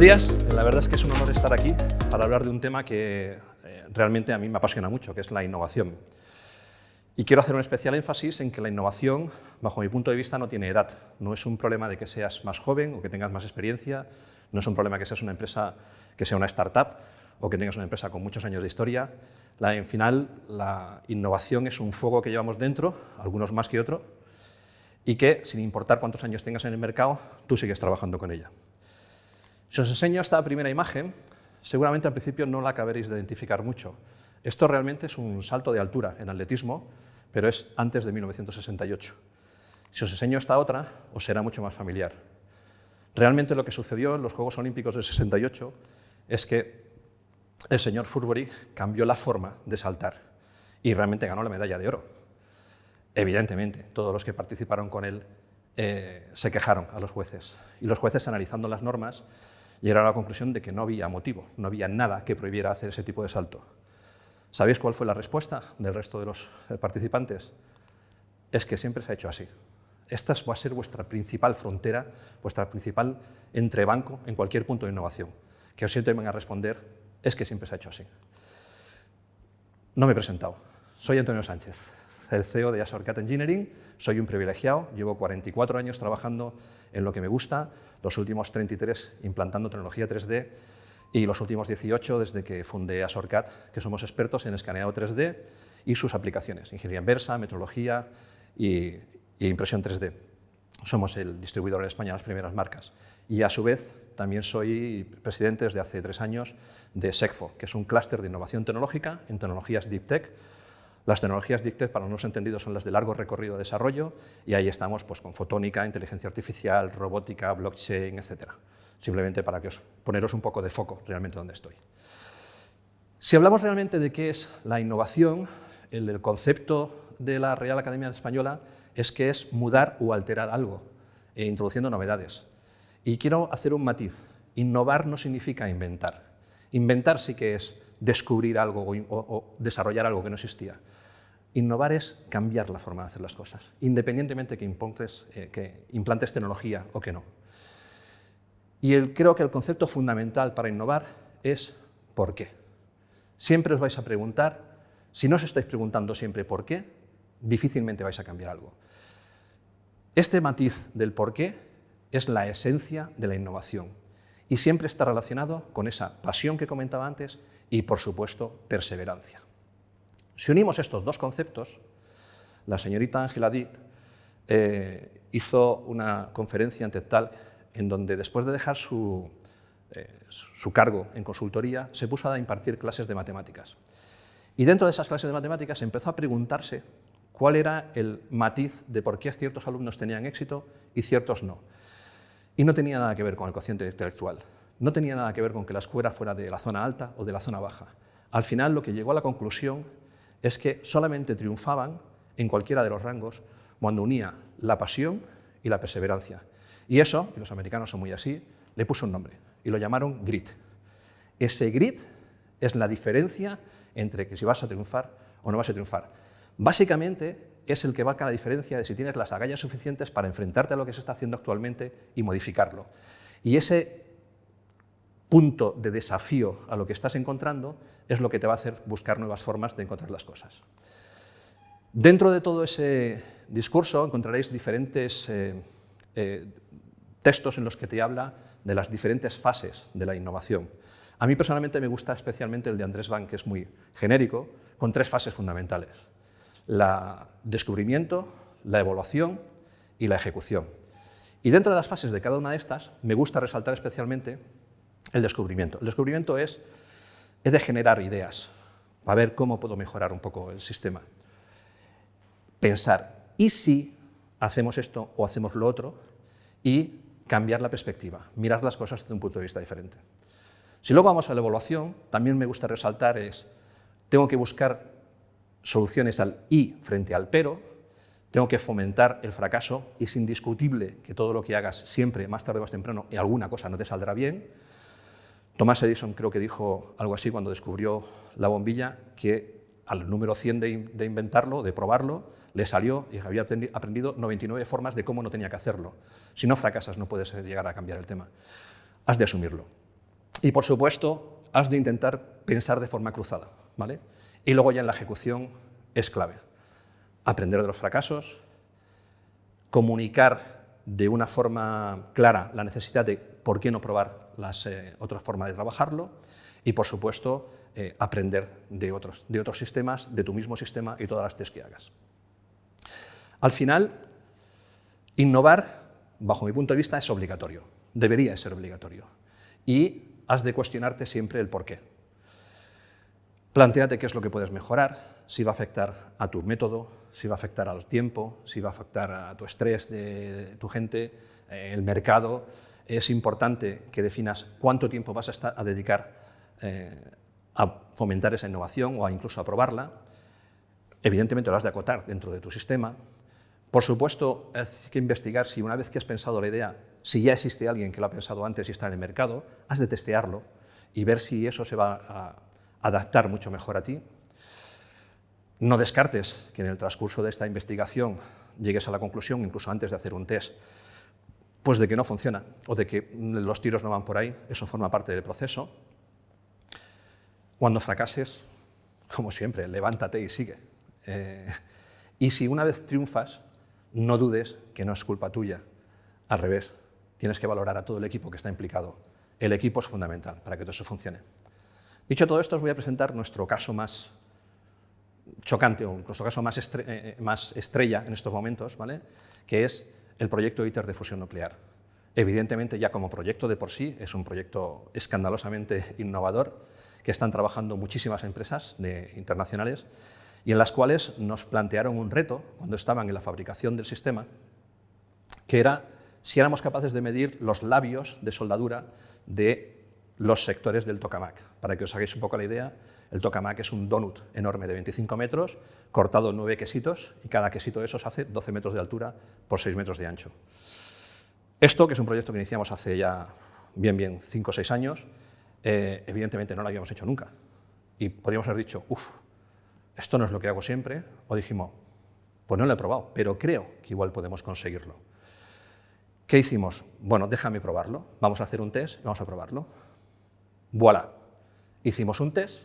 días. La verdad es que es un honor estar aquí para hablar de un tema que realmente a mí me apasiona mucho, que es la innovación. Y quiero hacer un especial énfasis en que la innovación, bajo mi punto de vista, no tiene edad. No es un problema de que seas más joven o que tengas más experiencia, no es un problema que seas una empresa que sea una startup o que tengas una empresa con muchos años de historia. En final, la innovación es un fuego que llevamos dentro, algunos más que otros, y que, sin importar cuántos años tengas en el mercado, tú sigues trabajando con ella. Si os enseño esta primera imagen, seguramente al principio no la acabaréis de identificar mucho. Esto realmente es un salto de altura en atletismo, pero es antes de 1968. Si os enseño esta otra, os será mucho más familiar. Realmente lo que sucedió en los Juegos Olímpicos del 68 es que el señor Furbury cambió la forma de saltar y realmente ganó la medalla de oro. Evidentemente, todos los que participaron con él se quejaron a los jueces, y los jueces, analizando las normas, llegaron a la conclusión de que no había motivo, no había nada que prohibiera hacer ese tipo de salto. ¿Sabéis cuál fue la respuesta del resto de los participantes? Es que siempre se ha hecho así. Esta va a ser vuestra principal frontera, vuestra principal entrebanco en cualquier punto de innovación. Que os siempre vengan a responder, es que siempre se ha hecho así. No me he presentado. Soy Antonio Sánchez, el CEO de ASORCAD Engineering. Soy un privilegiado, llevo 44 años trabajando en lo que me gusta, los últimos 33 implantando tecnología 3D y los últimos 18 desde que fundé ASORCAD, que somos expertos en escaneado 3D y sus aplicaciones, ingeniería inversa, metrología y impresión 3D. Somos el distribuidor en España de las primeras marcas. Y a su vez también soy presidente desde hace 3 años de SECFO, que es un clúster de innovación tecnológica en tecnologías Deep Tech. Las tecnologías Deep Tech, para los no entendidos, son las de largo recorrido de desarrollo, y ahí estamos pues, con fotónica, inteligencia artificial, robótica, blockchain, etc. Simplemente para poneros un poco de foco realmente donde estoy. Si hablamos realmente de qué es la innovación, el concepto de la Real Academia Española es que es mudar o alterar algo, introduciendo novedades. Y quiero hacer un matiz. Innovar no significa inventar. Inventar sí que es descubrir algo o desarrollar algo que no existía. Innovar es cambiar la forma de hacer las cosas, independientemente que implantes tecnología o que no. Y creo que el concepto fundamental para innovar es ¿por qué? Siempre os vais a preguntar, si no os estáis preguntando siempre por qué, difícilmente vais a cambiar algo. Este matiz del por qué es la esencia de la innovación y siempre está relacionado con esa pasión que comentaba antes y, por supuesto, perseverancia. Si unimos estos dos conceptos, la señorita Angela Dick hizo una conferencia en TED Talk en donde, después de dejar su cargo en consultoría, se puso a impartir clases de matemáticas. Y dentro de esas clases de matemáticas empezó a preguntarse cuál era el matiz de por qué ciertos alumnos tenían éxito y ciertos no. Y no tenía nada que ver con el cociente intelectual, no tenía nada que ver con que la escuela fuera de la zona alta o de la zona baja. Al final, lo que llegó a la conclusión es que solamente triunfaban en cualquiera de los rangos cuando unía la pasión y la perseverancia. Y eso, y los americanos son muy así, le puso un nombre y lo llamaron grit. Ese grit es la diferencia entre que si vas a triunfar o no vas a triunfar. Básicamente es el que marca la diferencia de si tienes las agallas suficientes para enfrentarte a lo que se está haciendo actualmente y modificarlo. Y ese punto de desafío a lo que estás encontrando es lo que te va a hacer buscar nuevas formas de encontrar las cosas. Dentro de todo ese discurso encontraréis diferentes textos en los que te habla de las diferentes fases de la innovación. A mí personalmente me gusta especialmente el de Andrés Van, que es muy genérico, con 3 fases fundamentales: el descubrimiento, la evaluación y la ejecución. Y dentro de las fases de cada una de estas, me gusta resaltar especialmente el descubrimiento. El descubrimiento es de generar ideas, para ver cómo puedo mejorar un poco el sistema. Pensar, ¿y si hacemos esto o hacemos lo otro? Y cambiar la perspectiva, mirar las cosas desde un punto de vista diferente. Si luego vamos a la evaluación, también me gusta resaltar tengo que buscar soluciones al y frente al pero, tengo que fomentar el fracaso, y es indiscutible que todo lo que hagas siempre, más tarde o más temprano, y alguna cosa no te saldrá bien. Thomas Edison creo que dijo algo así cuando descubrió la bombilla, que al número 100 de inventarlo, de probarlo, le salió y había aprendido 99 formas de cómo no tenía que hacerlo. Si no fracasas no puedes llegar a cambiar el tema. Has de asumirlo. Y, por supuesto, has de intentar pensar de forma cruzada, ¿vale? Y luego ya en la ejecución es clave. Aprender de los fracasos, comunicar de una forma clara la necesidad de por qué no probar las otras formas de trabajarlo y, por supuesto, aprender de otros sistemas, de tu mismo sistema y todas las tests que hagas. Al final, innovar, bajo mi punto de vista, es obligatorio, debería ser obligatorio. Y has de cuestionarte siempre el por qué. Plantéate qué es lo que puedes mejorar, si va a afectar a tu método, si va a afectar al tiempo, si va a afectar a tu estrés de tu gente, el mercado. Es importante que definas cuánto tiempo vas a dedicar a fomentar esa innovación o incluso a probarla. Evidentemente lo has de acotar dentro de tu sistema. Por supuesto, hay que investigar si una vez que has pensado la idea, si ya existe alguien que lo ha pensado antes y está en el mercado, has de testearlo y ver si eso se va a adaptar mucho mejor a ti. No descartes que en el transcurso de esta investigación llegues a la conclusión, incluso antes de hacer un test, pues de que no funciona o de que los tiros no van por ahí. Eso forma parte del proceso. Cuando fracases, como siempre, levántate y sigue. Y si una vez triunfas, no dudes que no es culpa tuya. Al revés, tienes que valorar a todo el equipo que está implicado. El equipo es fundamental para que todo eso funcione. Dicho todo esto, os voy a presentar nuestro caso más chocante o nuestro caso más estrella en estos momentos, ¿vale? Que es el proyecto ITER de fusión nuclear. Evidentemente, ya como proyecto de por sí, es un proyecto escandalosamente innovador que están trabajando muchísimas empresas internacionales y en las cuales nos plantearon un reto cuando estaban en la fabricación del sistema, que era si éramos capaces de medir los labios de soldadura de los sectores del tokamak. Para que os hagáis un poco la idea, el tokamak es un donut enorme de 25 metros, cortado en 9 quesitos, y cada quesito de esos hace 12 metros de altura por 6 metros de ancho. Esto, que es un proyecto que iniciamos hace ya bien 5 o 6 años, evidentemente no lo habíamos hecho nunca. Y podríamos haber dicho, esto no es lo que hago siempre, o dijimos, pues no lo he probado, pero creo que igual podemos conseguirlo. ¿Qué hicimos? Bueno, déjame probarlo, vamos a hacer un test y vamos a probarlo. ¡Voilà! Hicimos un test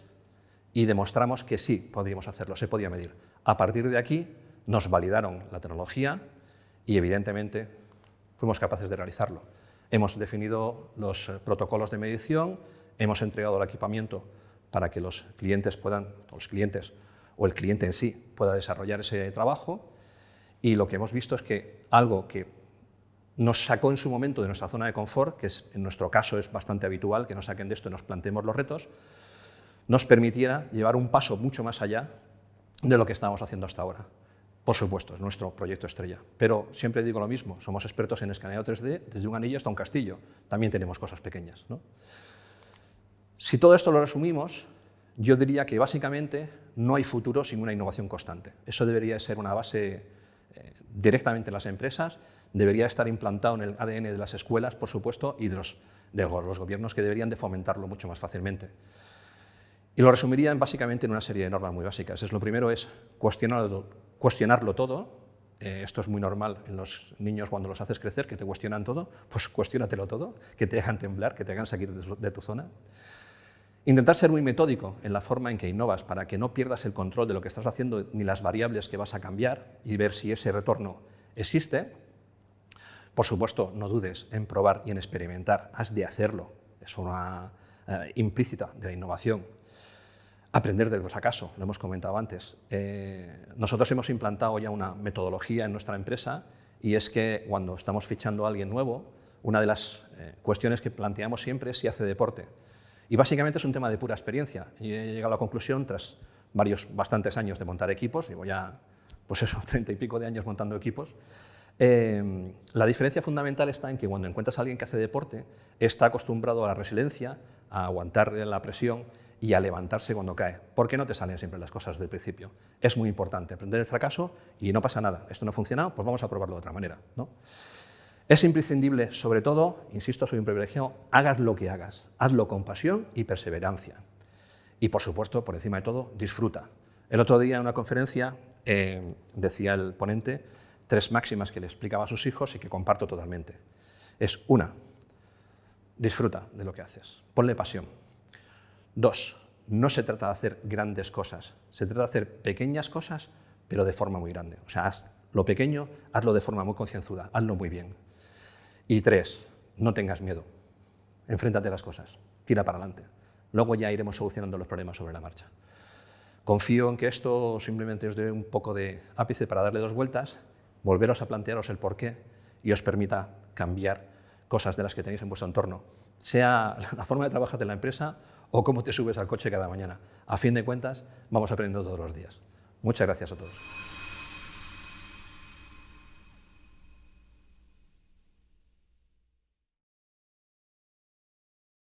y demostramos que sí podíamos hacerlo, se podía medir. A partir de aquí nos validaron la tecnología y evidentemente fuimos capaces de realizarlo. Hemos definido los protocolos de medición, hemos entregado el equipamiento para que los clientes puedan, o el cliente en sí pueda desarrollar ese trabajo, y lo que hemos visto es que algo que nos sacó en su momento de nuestra zona de confort, que en nuestro caso es bastante habitual que nos saquen de esto y nos planteemos los retos, nos permitiera llevar un paso mucho más allá de lo que estábamos haciendo hasta ahora. Por supuesto, es nuestro proyecto estrella, pero siempre digo lo mismo, somos expertos en escaneado 3D desde un anillo hasta un castillo, también tenemos cosas pequeñas, ¿no? Si todo esto lo resumimos, yo diría que básicamente no hay futuro sin una innovación constante. Eso debería ser una base directamente en las empresas, debería estar implantado en el ADN de las escuelas, por supuesto, y de los gobiernos, que deberían de fomentarlo mucho más fácilmente. Y lo resumiría básicamente en una serie de normas muy básicas. Lo primero es cuestionarlo todo. Esto es muy normal en los niños cuando los haces crecer, que te cuestionan todo. Pues cuestiónatelo todo, que te hagan temblar, que te hagan salir de tu zona. Intentar ser muy metódico en la forma en que innovas para que no pierdas el control de lo que estás haciendo ni las variables que vas a cambiar y ver si ese retorno existe. Por supuesto, no dudes en probar y en experimentar, has de hacerlo, es una implícita de la innovación. Aprender del fracaso, lo hemos comentado antes. Nosotros hemos implantado ya una metodología en nuestra empresa y es que cuando estamos fichando a alguien nuevo, una de las cuestiones que planteamos siempre es si hace deporte. Y básicamente es un tema de pura experiencia. Y he llegado a la conclusión, tras bastantes años de montar equipos, llevo ya, pues eso, 30 y pico de años montando equipos, la diferencia fundamental está en que cuando encuentras a alguien que hace deporte, está acostumbrado a la resiliencia, a aguantar la presión y a levantarse cuando cae, porque no te salen siempre las cosas del principio. Es muy importante aprender el fracaso y no pasa nada. Esto no ha funcionado, pues vamos a probarlo de otra manera, ¿no? Es imprescindible, sobre todo, insisto, soy un privilegiado, hagas lo que hagas, hazlo con pasión y perseverancia. Y, por supuesto, por encima de todo, disfruta. El otro día en una conferencia decía el ponente 3 máximas que le explicaba a sus hijos y que comparto totalmente. Es una, disfruta de lo que haces, ponle pasión. 2, no se trata de hacer grandes cosas, se trata de hacer pequeñas cosas, pero de forma muy grande. O sea, haz lo pequeño, hazlo de forma muy concienzuda, hazlo muy bien. Y 3, no tengas miedo, enfréntate a las cosas, tira para adelante. Luego ya iremos solucionando los problemas sobre la marcha. Confío en que esto simplemente os dé un poco de ápice para darle 2 vueltas, volveros a plantearos el porqué y os permita cambiar cosas de las que tenéis en vuestro entorno, sea la forma de trabajar de la empresa o cómo te subes al coche cada mañana. A fin de cuentas, vamos aprendiendo todos los días. Muchas gracias a todos.